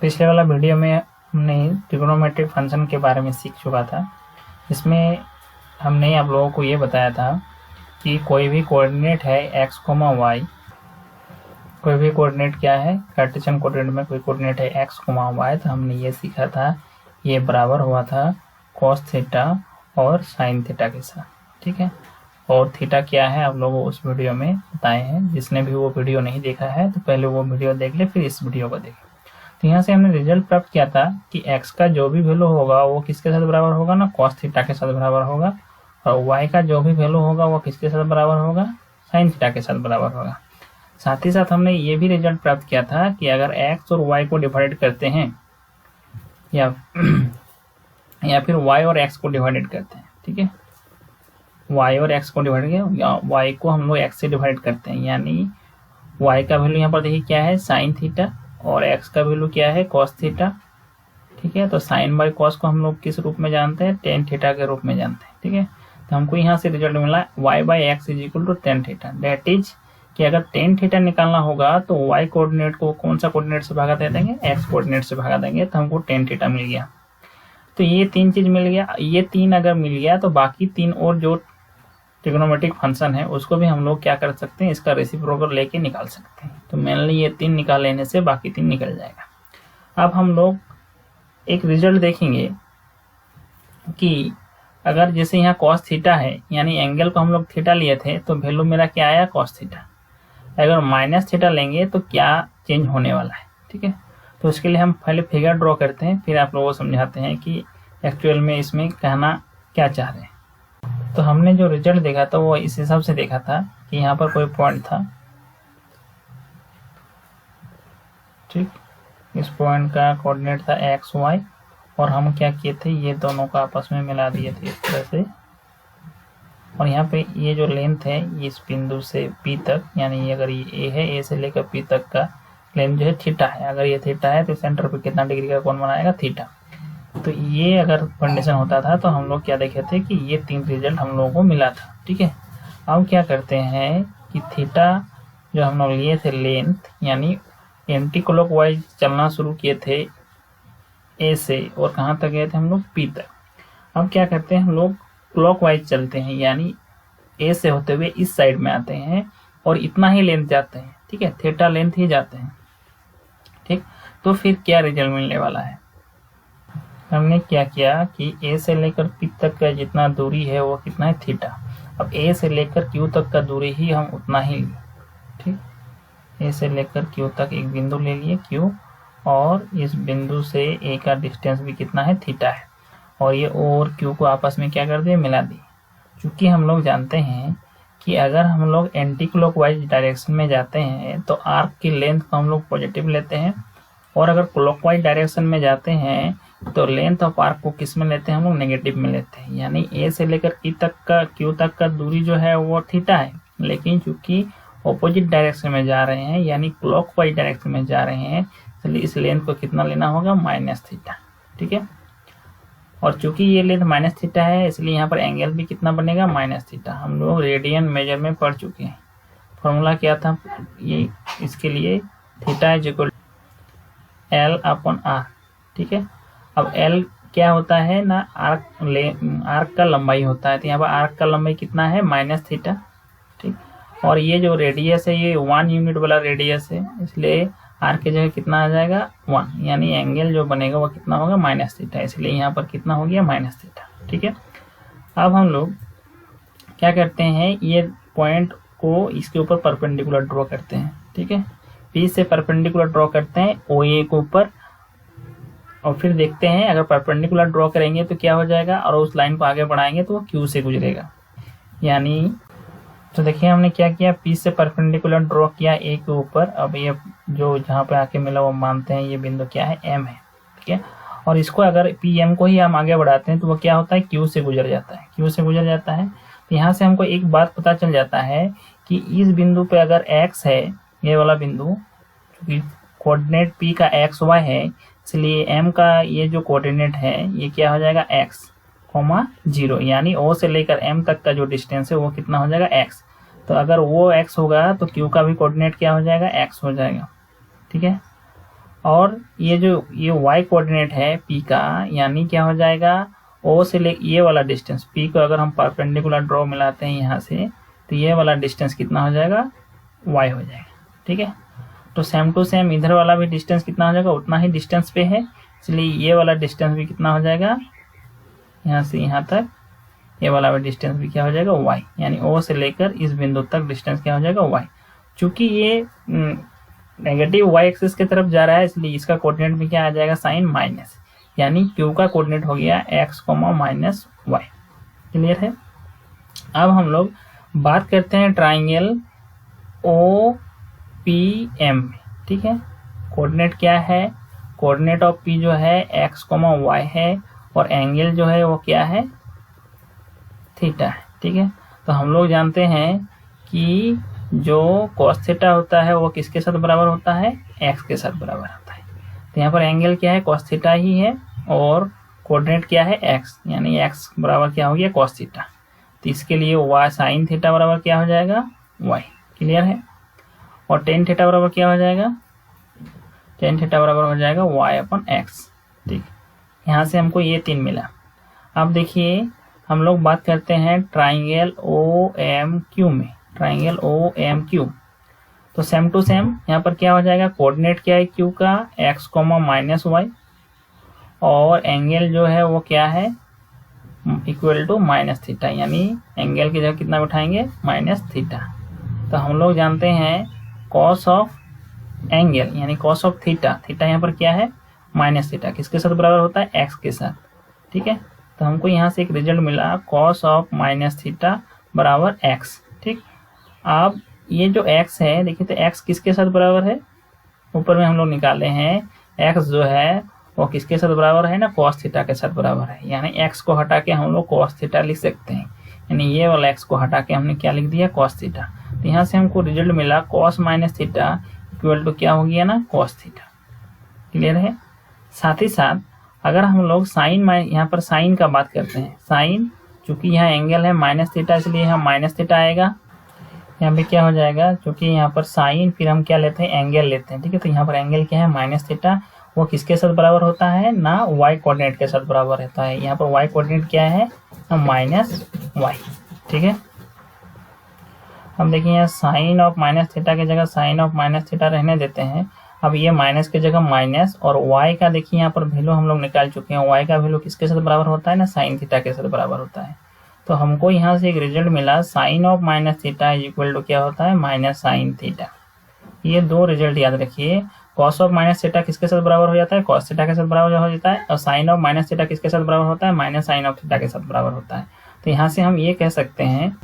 पिछले वाला वीडियो में हमने ट्रिग्नोमेट्रिक फंक्शन के बारे में सीख चुका था। इसमें हमने आप लोगों को ये बताया था कि कोई भी कोऑर्डिनेट है x, y, कोई भी कोऑर्डिनेट क्या है, कार्टेशियन कोऑर्डिनेट में कोई कोऑर्डिनेट है x, y, तो हमने ये सीखा था ये बराबर हुआ था cos थीटा और sin थीटा के साथ, ठीक है। और थीटा क्या है आप लोगों को उस वीडियो में बताए हैं। जिसने भी वो वीडियो नहीं देखा है तो पहले वो वीडियो देख ले, फिर इस वीडियो को देखें। तो यहाँ से हमने रिजल्ट प्राप्त किया था कि x का जो भी वैल्यू होगा वो किसके साथ बराबर होगा ना, cos थीटा के साथ बराबर होगा, और y का जो भी वैल्यू होगा वो किसके साथ बराबर होगा, sin थीटा के साथ बराबर होगा। साथ ही साथ हमने ये भी रिजल्ट प्राप्त किया था कि अगर x और y को डिवाइड करते हैं या फिर y और x को डिवाइडेड करते हैं, ठीक है, y और x को डिवाइड किया, y को हम लोग x से डिवाइड करते हैं, यानी y का वैल्यू यहाँ पर देखिए क्या है, sin थीटा, और x का वैल्यू क्या है, cos थीटा, ठीक है। तो sin बाई cos को हम लोग किस रूप में जानते हैं, tan थीटा के रूप में जानते हैं, ठीक है। तो हमको यहाँ से रिजल्ट मिला y by x is equal to tan theta. That is कि अगर tan थीटा निकालना होगा तो y कोऑर्डिनेट को कौन सा कोऑर्डिनेट से भागा दे देंगे, x कोऑर्डिनेट से भागा देंगे, तो हमको tan थीटा मिल गया। तो ये तीन चीज मिल गया। ये तीन अगर मिल गया तो बाकी तीन और जो ट्रिग्नोमेट्रिक फंक्शन है उसको भी हम लोग क्या कर सकते हैं, इसका रेसिप्रोकल लेके निकाल सकते हैं। तो मेनली ये तीन निकाल लेने से बाकी तीन निकल जाएगा। अब हम लोग एक रिजल्ट देखेंगे कि अगर जैसे यहाँ cos थीटा है, यानी एंगल को हम लोग थीटा लिए थे, तो वैल्यू मेरा क्या आया, cos थीटा। अगर माइनस थीटा लेंगे तो क्या चेंज होने वाला है, ठीक है। तो उसके लिए हम पहले फिगर ड्रॉ करते हैं, फिर आप लोगों को समझाते हैं कि एक्चुअल में इसमें कहना क्या चाह रहे हैं। तो हमने जो रिजल्ट देखा था वो इस हिसाब से देखा था कि यहाँ पर कोई पॉइंट था, ठीक, इस पॉइंट का कोऑर्डिनेट था एक्स वाई, और हम क्या किए थे, ये दोनों का आपस में मिला दिए थे इस तरह से। और यहाँ पे ये जो लेंथ है इस बिंदु से P तक, यानी अगर ये A है, A से लेकर P तक का लेंथ जो है थीटा है। अगर ये थीटा है तो सेंटर पे कितना डिग्री का कोण बनाएगा, थीटा। तो ये अगर कंडीशन होता था तो हम लोग क्या देखे थे कि ये तीन रिजल्ट हम लोगों को मिला था, ठीक है। अब क्या करते हैं कि थीटा जो हम लोग लिए थे लेंथ, यानी एंटी क्लॉकवाइज चलना शुरू किए थे ए से, और कहाँ तक गए थे हम लोग, पी तक। अब क्या करते हैं हम लोग क्लॉकवाइज चलते हैं, यानी ए से होते हुए इस साइड में आते हैं और इतना ही लेंथ जाते हैं, ठीक है, थीटा लेंथ ही जाते हैं, ठीक। तो फिर क्या रिजल्ट मिलने वाला है, हमने क्या किया कि ए से लेकर पी तक का जितना दूरी है वो कितना है, थीटा। अब ए से लेकर क्यू तक का दूरी ही हम उतना ही लिए, ठीक। ए से लेकर क्यू तक एक बिंदु ले लिए क्यू, और इस बिंदु से ए का डिस्टेंस भी कितना है, थीटा है, और ये ओ और क्यू को आपस में क्या कर दिए, मिला दिए। क्योंकि हम लोग जानते हैं कि अगर हम लोग एंटी क्लॉकवाइज डायरेक्शन में जाते हैं तो आर्क की लेंथ को हम लोग पॉजिटिव लेते हैं, और अगर क्लॉकवाइज डायरेक्शन में जाते हैं तो लेंथ ऑफ आर्क को किस में लेते हैं, हम लोग नेगेटिव में लेते हैं। यानी ए से लेकर क्यू तक का दूरी जो है वो थीटा है, लेकिन चूंकि ऑपोजिट डायरेक्शन में जा रहे हैं, यानी क्लॉकवाइज डायरेक्शन में जा रहे हैं, इसलिए इस लेंथ को कितना लेना होगा, माइनस थीटा, ठीक है। और चूंकि ये लेंथ माइनस थीटा है इसलिए यहाँ पर एंगल भी कितना बनेगा, माइनस थीटा। हम लोग रेडियन मेजर में पढ़ चुके हैं। फॉर्मूला क्या था ये इसके लिए, theta is equal l upon r, ठीक है। अब एल क्या होता है ना, आर्क का लंबाई होता है, तो यहाँ पर आर्क का लंबाई कितना है, माइनस थीटा, ठीक। और ये जो रेडियस है ये 1 यूनिट वाला रेडियस है, इसलिए आर्क की जगह कितना आ जाएगा, 1, यानी एंगल जो बनेगा वो कितना होगा, माइनस थीटा, इसलिए यहाँ पर कितना हो गया, माइनस थीटा, ठीक है। अब हम लोग क्या करते हैं, ये पॉइंट को इसके ऊपर परपेंडिकुलर ड्रॉ करते हैं, ठीक है। पी से परपेंडिकुलर ड्रॉ करते हैं ओ ए के ऊपर, और फिर देखते हैं अगर परपेंडिकुलर ड्रॉ करेंगे तो क्या हो जाएगा, और उस लाइन को आगे बढ़ाएंगे तो वो क्यू से गुजरेगा। यानी तो देखिए हमने क्या किया, पी से परपेंडिकुलर ड्रॉ किया ए के ऊपर। अब ये जो जहाँ पे आके मिला वो मानते हैं ये बिंदु क्या है, एम है, ठीक है। और इसको अगर पी एम को ही हम आगे बढ़ाते हैं तो वो क्या होता है, क्यू से गुजर जाता है, क्यू से गुजर जाता है। तो यहाँ से हमको एक बात पता चल जाता है कि इस बिंदु पे अगर एक्स है, ये वाला बिंदु, क्योंकि कोऑर्डिनेट पी का एक्स वाई है, इसलिए एम का ये जो कोऑर्डिनेट है ये क्या हो जाएगा, एक्स, 0, यानी ओ से लेकर एम तक का जो डिस्टेंस है वो कितना हो जाएगा, एक्स। तो अगर वो एक्स होगा तो क्यू का भी कोऑर्डिनेट क्या हो जाएगा, एक्स हो जाएगा, ठीक है। और ये y कोऑर्डिनेट है p का, यानी क्या हो जाएगा, o से ले ये वाला डिस्टेंस p को अगर हम परपेंडिकुलर ड्रॉ मिलाते हैं यहाँ से, तो ये वाला डिस्टेंस कितना हो जाएगा, y हो जाएगा। ठीक है, तो सेम टू सेम इधर वाला भी डिस्टेंस कितना हो जाएगा, उतना ही डिस्टेंस पे है, इसलिए ये वाला डिस्टेंस भी कितना हो जाएगा, यहाँ से यहाँ तक ये वाला भी डिस्टेंस भी क्या हो जाएगा, y, यानी o से लेकर इस बिंदु तक डिस्टेंस क्या हो जाएगा, y। चूंकि ये नेगेटिव y एक्सिस की तरफ जा रहा है, इसलिए इसका कोऑर्डिनेट भी क्या आ जाएगा, साइन माइनस, यानी q का कोऑर्डिनेट हो गया x, माइनस y। क्लियर है। अब हम लोग बात करते हैं ट्राइंगल OPM में। ठीक है, कोऑर्डिनेट क्या है, कोऑर्डिनेट ऑफ p जो है x, y है, और एंगल जो है वो क्या है, थीटा है। ठीक है, तो हम लोग जानते हैं कि जो cos थीटा होता है वो किसके साथ बराबर होता है, x के साथ बराबर होता है। तो यहाँ पर एंगल क्या है, cos थीटा ही है, और कोऑर्डिनेट क्या है, x, यानी x बराबर क्या हो गया, cos थीटा। तो इसके लिए y साइन थीटा बराबर क्या हो जाएगा, y। क्लियर है। और टेन थीटा बराबर क्या हो जाएगा, टेन थीटा बराबर हो जाएगा y/x। ठीक, यहाँ से हमको ये 3 मिला। अब देखिए हम लोग बात करते हैं ट्राइंगल OMQ में, ट्राइंगल OMQ। तो सेम टू सेम यहाँ पर क्या हो जाएगा, कोऑर्डिनेट क्या है q का, x, माइनस y, और एंगल जो है वो क्या है, इक्वल टू माइनस थीटा, यानी एंगल की जगह कितना उठाएंगे, माइनस थीटा। तो हम लोग जानते हैं कॉस ऑफ एंगल यानी कॉस ऑफ थीटा, थीटा यहाँ पर क्या है, माइनस थीटा, किसके साथ बराबर होता है, x के साथ। ठीक है, तो हमको यहाँ से एक रिजल्ट मिला, कॉस ऑफ माइनस थीटा बराबर x। ठीक, अब ये जो x है, देखिए तो x किसके साथ बराबर है, ऊपर में हम लोग निकाले हैं, x जो है वो किसके साथ बराबर है ना, cos थीटा के साथ बराबर है, यानी x को हटा के हम लोग cos थीटा लिख सकते हैं, यानी ये वाला x को हटा के हमने क्या लिख दिया, cos थीटा। तो यहाँ से हमको रिजल्ट मिला cos minus theta equal to क्या हो गया ना, cos थीटा। क्लियर है। साथ ही साथ अगर हम लोग साइन, यहाँ पर साइन का बात करते हैं, साइन चूंकि यहाँ एंगल है माइनस थीटा, इसलिए यहाँ माइनस थीटा आएगा। यहाँ पे क्या हो जाएगा, क्योंकि यहाँ पर साइन फिर हम क्या लेते हैं, एंगल लेते हैं। ठीक है, तो यहाँ पर एंगल क्या है, माइनस थीटा, वो किसके साथ बराबर होता है ना, y कोऑर्डिनेट के साथ बराबर रहता है। यहाँ पर y कोऑर्डिनेट क्या है, माइनस y। ठीक है, हम देखिए यहाँ साइन ऑफ माइनस थीटा की जगह साइन ऑफ माइनस थीटा रहने देते हैं। अब ये माइनस की जगह माइनस, और y का देखिए यहाँ पर वैल्यू हम लोग निकाल चुके हैं, y का वैल्यू किसके साथ बराबर होता है ना, साइन थीटा के साथ बराबर होता है। तो हमको यहाँ से एक रिजल्ट मिला, sine of minus theta equal to क्या होता है, माइनस साइन थीटा। ये 2 रिजल्ट याद रखिए, कॉस ऑफ माइनस थीटा किसके साथ बराबर हो जाता है, कॉस थीटा के साथ बराबर हो जाता है, और साइन ऑफ माइनस थीटा किसके साथ बराबर होता है, माइनस साइन ऑफ थीटा के साथ बराबर होता है। तो यहाँ से हम ये कह सकते हैं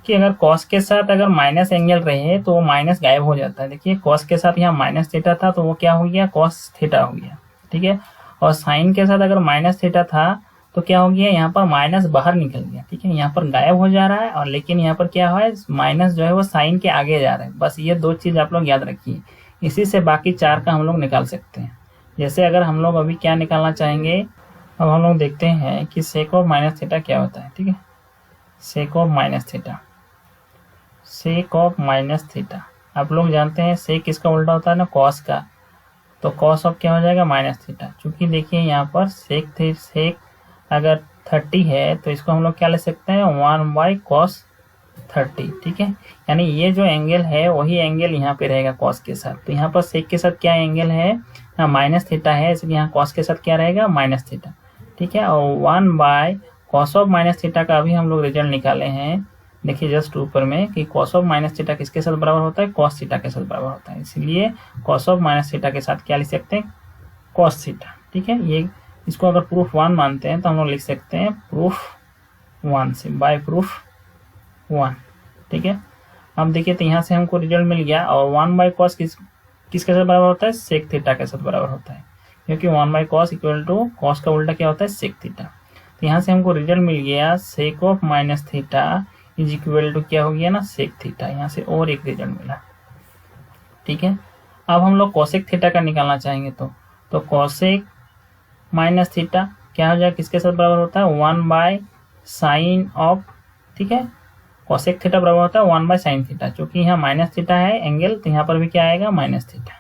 कि अगर कॉस के साथ अगर माइनस एंगल रहे तो वो माइनस गायब हो जाता है। देखिए कॉस के साथ यहाँ माइनस थीटा था तो वो क्या हो गया, कॉस थीटा हो गया। ठीक है, और साइन के साथ अगर माइनस थीटा था तो क्या हो गया, यहाँ पर माइनस बाहर निकल गया। ठीक है, यहाँ पर गायब हो जा रहा है, और लेकिन यहाँ पर क्या है, माइनस जो है वो साइन के आगे जा रहा है। बस ये 2 चीज आप लोग याद रखिए, इसी से बाकी 4 का हम लोग निकाल सकते हैं। जैसे अगर हम लोग अभी क्या निकालना चाहेंगे, अब हम लोग देखते हैं कि सेक ऑफ माइनस थीटा क्या होता है। ठीक है, सेक of minus theta, sec of minus theta आप लोग जानते हैं सेक किसका उल्टा होता है ना, कॉस का। तो कॉस ऑफ क्या हो जाएगा, माइनस थीटा। चूंकि देखिए यहाँ पर सेक अगर 30 है तो इसको हम लोग क्या ले सकते हैं, 1/cos 30। ठीक है, यानी ये जो एंगल है वही एंगल यहाँ पे रहेगा कॉस के साथ। तो यहाँ पर सेक के साथ क्या एंगल है, माइनस थीटा है, इसलिए यहाँ कॉस के साथ क्या रहेगा, माइनस थीटा। ठीक है, और 1/cos ऑफ माइनस थीटा का अभी हम लोग रिजल्ट निकाले हैं। देखिए जस्ट ऊपर में कि cos ऑफ माइनस थीटा किसके साथ बराबर होता है, cos थीटा के साथ बराबर होता है, इसलिए cos ऑफ माइनस थीटा के साथ क्या लिख सकते हैं, cos थीटा। ठीक है, ये इसको अगर प्रूफ 1 मानते हैं तो हम लोग लिख सकते हैं प्रूफ 1 से, बाय प्रूफ 1। ठीक है, अब देखिए तो यहाँ से हमको रिजल्ट मिल गया, और 1/cos किसके साथ बराबर होता है, सेक थीटा के साथ बराबर होता है, क्योंकि 1/cos इक्वल टू cos का उल्टा क्या होता है, सेक थीटा। तो यहाँ से हमको रिजल्ट मिल गया, sec of minus theta is equal to क्या हो गया ना, सेक थीटा। यहाँ से और एक रिजल्ट मिला। ठीक है, अब हम लोग कोसेक थीटा का निकालना चाहेंगे तो कोसेक माइनस थीटा क्या हो जाएगा, किसके साथ बराबर होता है, 1/sin ऑफ। ठीक है, कोसेक थीटा बराबर होता है 1/sin थीटा। चूंकि यहाँ माइनस थीटा है एंगल, तो यहाँ पर भी क्या आएगा, माइनस थीटा।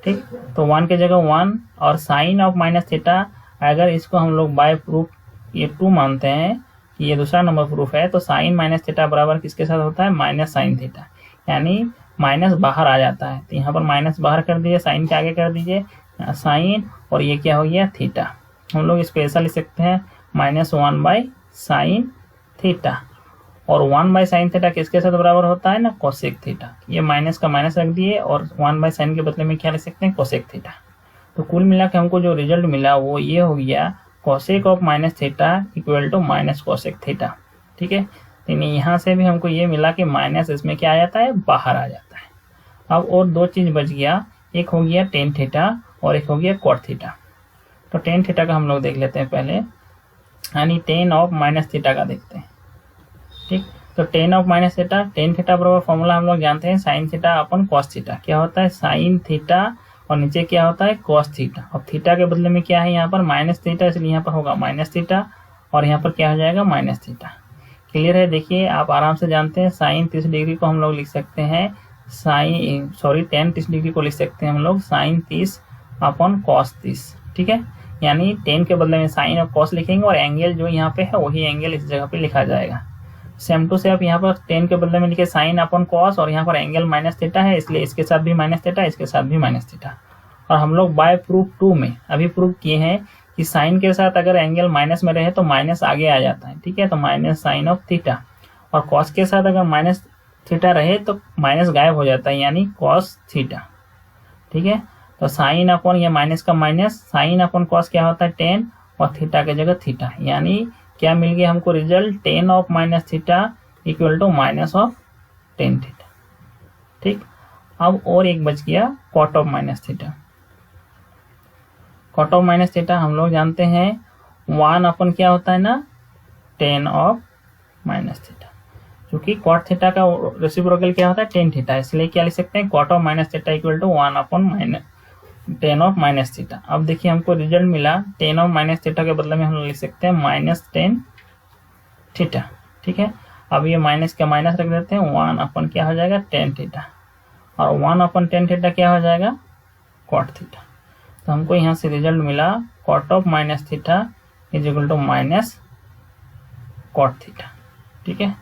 ठीक, तो 1 की जगह 1 और साइन ऑफ माइनस थीटा, अगर इसको हम लोग बाय प्रूफ ये 2 मानते हैं कि ये दूसरा नंबर प्रूफ है, तो साइन माइनस थीटा बराबर किसके साथ होता है, माइनस साइन थीटा, यानी माइनस बाहर आ जाता है। तो यहाँ पर माइनस बाहर कर दीजिए, साइन के आगे कर दीजिए साइन, और ये क्या हो गया, थीटा। हम लोग इसको ऐसा लिख सकते हैं -1 बाई साइन थीटा, और 1 बाई साइन थीटा किसके साथ बराबर होता है ना, कोसेक थीटा। ये माइनस का माइनस रख दिए और 1 बाई साइन के बदले में क्या लिख सकते हैं, कोसेक थीटा। तो कुल मिला के हमको जो रिजल्ट मिला वो ये हो गया cosec of minus theta equal to minus cosec theta. ठीक है, यहाँ से भी हमको ये मिला कि माइनस इसमें क्या आ जाता है, बाहर आ जाता है। अब और 2 चीज बच गया, एक हो गया टेन थीटा और एक हो गया कॉट थीटा। तो टेन थीटा का हम लोग देख लेते हैं पहले, यानी टेन ऑफ माइनस थीटा का देखते हैं। ठीक, तो ten of minus theta, tan theta बराबर फॉर्मूला हम लोग जानते हैं साइन थीटा अपन कॉस थीटा। क्या होता है, साइन थीटा और नीचे क्या होता है, कॉस थीटा। और थीटा के बदले में क्या है यहाँ पर माइनस थीटा, इसलिए यहाँ पर होगा माइनस थीटा और यहाँ पर क्या हो जाएगा, माइनस थीटा। क्लियर है, देखिए आप आराम से जानते हैं साइन 30 डिग्री को हम लोग लिख सकते हैं टेन 30 डिग्री को लिख सकते हैं हम लोग साइन 30 अपन कॉस 30। ठीक है, यानी टेन के बदले में साइन और कॉस लिखेंगे और एंगल जो यहाँ पे है वही एंगल इस जगह पे लिखा जाएगा। सेम टू सेम यहाँ पर टेन के बदले में लिखे साइन अपन कॉस और यहाँ पर एंगल माइनस थीटा है, इसलिए इसके साथ भी माइनस थीटा, इसके साथ भी माइनस थीटा। और हम लोग बाय प्रूफ 2 में अभी प्रूफ किए हैं कि साइन के साथ अगर एंगल माइनस में रहे तो माइनस आगे आ जाता है। ठीक है, तो माइनस साइन ऑफ थीटा, और कॉस के साथ अगर माइनस थीटा रहे तो माइनस गायब हो जाता है, यानी कॉस थीटा। ठीक है, तो साइन अपन ये माइनस का माइनस, साइन अपन कॉस क्या होता है, टेन, और थीटा की जगह थीटा, यानी क्या मिल गया हमको result, tan of minus theta equal to minus of tan theta. ठीक, अब और एक बच गया cot of minus theta. Cot of minus theta हम लोग जानते हैं 1 अपन क्या होता है ना, टेन ऑफ माइनस थीटा, क्योंकि कॉट थीटा का रेसिप्रोकल क्या होता है, टेन थीटा, इसलिए क्या लिख सकते हैं, cot of minus theta equal to 1 upon tan of minus theta. अब देखिए हमको रिजल्ट मिला, टेन ऑफ माइनस थीटा के बदले में हम लिख सकते हैं माइनस टेन थीटा। ठीक है, अब ये माइनस का माइनस रख देते हैं, 1 अपन क्या हो जाएगा, टेन थीटा, और 1 अपन टेन थीटा क्या हो जाएगा, कॉट थीटा। तो हमको यहाँ से रिजल्ट मिला cot of minus theta is equal to minus cot theta. ठीक है,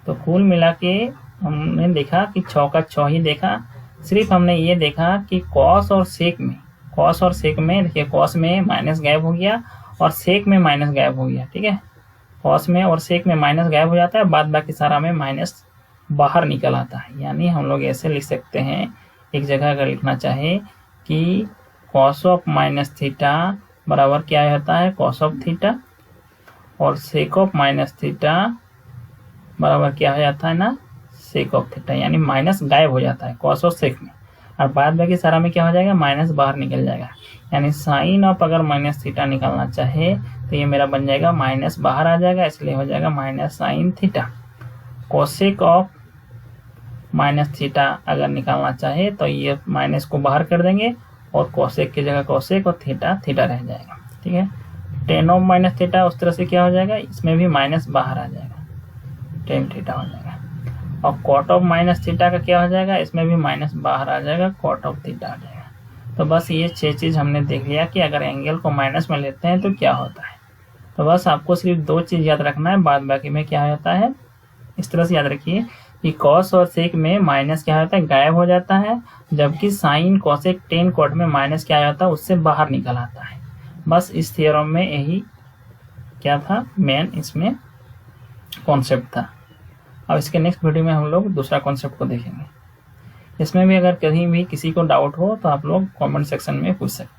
तो कुल मिला के हमने देखा कि 6 का 6 ही देखा, सिर्फ हमने ये देखा कि कॉस और सेक में देखिए कॉस में माइनस गायब हो गया और सेक में माइनस गायब हो गया। ठीक है, कॉस में और सेक में माइनस गायब हो जाता है, बाद बाकी सारा में माइनस बाहर निकल आता है। यानी हम लोग ऐसे लिख सकते हैं, एक जगह अगर लिखना चाहे कि कॉस ऑफ माइनस थीटा बराबर क्या होता है, कॉस ऑफ थीटा, और सेक ऑफ माइनस थीटा बराबर क्या हो जाता है ना, सेक ऑफ थीटा, यानी माइनस गायब हो जाता है कॉस और सेक में, और बाद बाकी सारा में क्या हो जाएगा, माइनस बाहर निकल जाएगा। यानी साइन ऑफ अगर माइनस थीटा निकालना चाहे तो ये मेरा बन जाएगा माइनस बाहर आ जाएगा, इसलिए हो जाएगा minus sine theta. Cosec of minus theta अगर निकालना चाहे तो ये माइनस को बाहर कर देंगे और कोसेक की जगह कोसेक और थीटा थीटा रह जाएगा। ठीक है, टेन ऑफ माइनस थीटा उस तरह से क्या हो जाएगा, इसमें भी माइनस बाहर आ जाएगा, टेन थीटा हो जाएगा। और कॉट ऑफ माइनस थीटा का क्या हो जाएगा, इसमें भी माइनस बाहर आ जाएगा, कॉट ऑफ थीटा आ जाएगा। तो बस ये 6 चीज़ हमने देख लिया कि अगर एंगल को माइनस में लेते हैं तो क्या होता है। तो बस आपको सिर्फ 2 चीज़ याद रखना है, बाद बाकी में क्या होता है, इस तरह से याद रखिए कि कॉस और सेक में माइनस क्या होता है, गायब हो जाता है, जबकि साइन कोसेक टेन कॉट में माइनस क्या होता है, उससे बाहर निकल आता है। बस इस थियोरम में यही क्या था, मेन इसमें कॉन्सेप्ट था। अब इसके नेक्स्ट वीडियो में हम लोग दूसरा कॉन्सेप्ट को देखेंगे। इसमें भी अगर कहीं भी किसी को डाउट हो तो आप लोग कमेंट सेक्शन में पूछ सकते हैं।